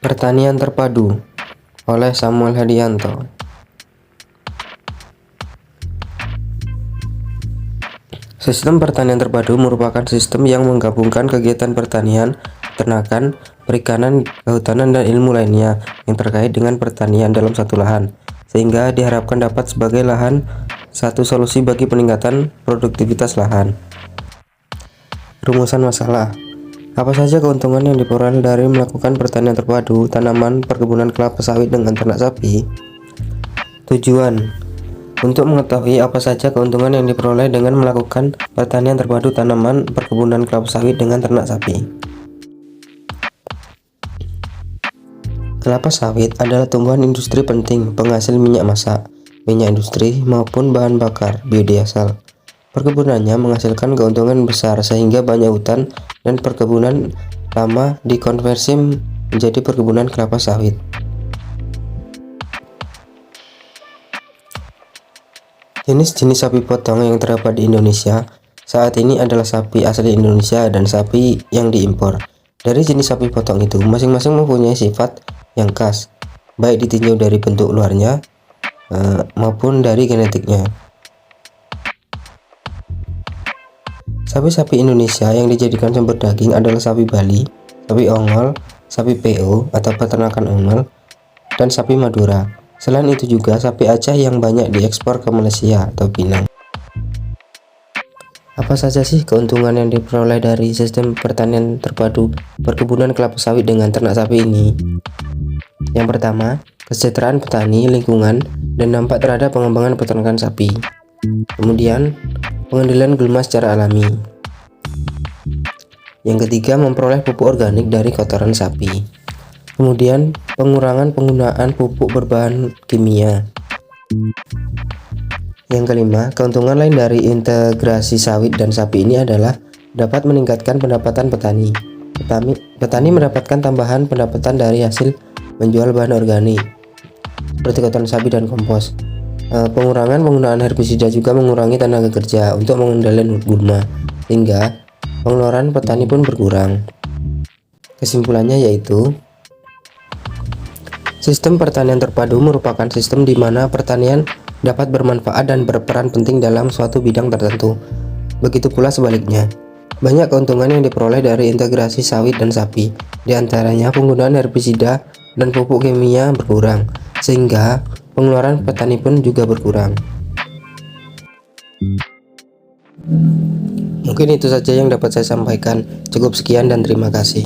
Pertanian Terpadu oleh Samuel Hadianto. Sistem pertanian terpadu merupakan sistem yang menggabungkan kegiatan pertanian, peternakan, perikanan, kehutanan, dan ilmu lainnya yang terkait dengan pertanian dalam satu lahan, sehingga diharapkan dapat sebagai lahan satu solusi bagi peningkatan produktivitas lahan. Rumusan masalah. Apa saja keuntungan yang diperoleh dari melakukan pertanian terpadu tanaman perkebunan kelapa sawit dengan ternak sapi? Tujuan: untuk mengetahui apa saja keuntungan yang diperoleh dengan melakukan pertanian terpadu tanaman perkebunan kelapa sawit dengan ternak sapi. Kelapa sawit adalah tumbuhan industri penting penghasil minyak masak, minyak industri, maupun bahan bakar biodiesel. Perkebunannya menghasilkan keuntungan besar sehingga banyak hutan dan perkebunan lama dikonversi menjadi perkebunan kelapa sawit. Jenis-jenis sapi potong yang terdapat di Indonesia saat ini adalah sapi asli Indonesia dan sapi yang diimpor. Dari jenis sapi potong itu, masing-masing mempunyai sifat yang khas, baik ditinjau dari bentuk luarnya maupun dari genetiknya. Sapi-sapi Indonesia yang dijadikan sumber daging adalah sapi Bali, sapi Ongol, sapi PO atau peternakan ongol, dan sapi Madura. Selain itu juga sapi Aceh yang banyak diekspor ke Malaysia atau Pinang. Apa saja sih keuntungan yang diperoleh dari sistem pertanian terpadu perkebunan kelapa sawit dengan ternak sapi ini? Yang pertama, kesejahteraan petani, lingkungan, dan dampak terhadap pengembangan peternakan sapi. Kemudian, pengendalian gulma secara alami. Yang ketiga, memperoleh pupuk organik dari kotoran sapi. Kemudian, pengurangan penggunaan pupuk berbahan kimia. Yang kelima, keuntungan lain dari integrasi sawit dan sapi ini adalah dapat meningkatkan pendapatan petani. Petani mendapatkan tambahan pendapatan dari hasil menjual bahan organik seperti kotoran sapi dan kompos. Pengurangan penggunaan herbisida juga mengurangi tenaga kerja untuk mengendalikan gulma, sehingga pengeluaran petani pun berkurang. Kesimpulannya yaitu, sistem pertanian terpadu merupakan sistem di mana pertanian dapat bermanfaat dan berperan penting dalam suatu bidang tertentu. Begitu pula sebaliknya. Banyak keuntungan yang diperoleh dari integrasi sawit dan sapi, diantaranya penggunaan herbisida dan pupuk kimia berkurang, sehingga pengeluaran petani pun juga berkurang. Mungkin itu saja yang dapat saya sampaikan. Cukup sekian dan terima kasih.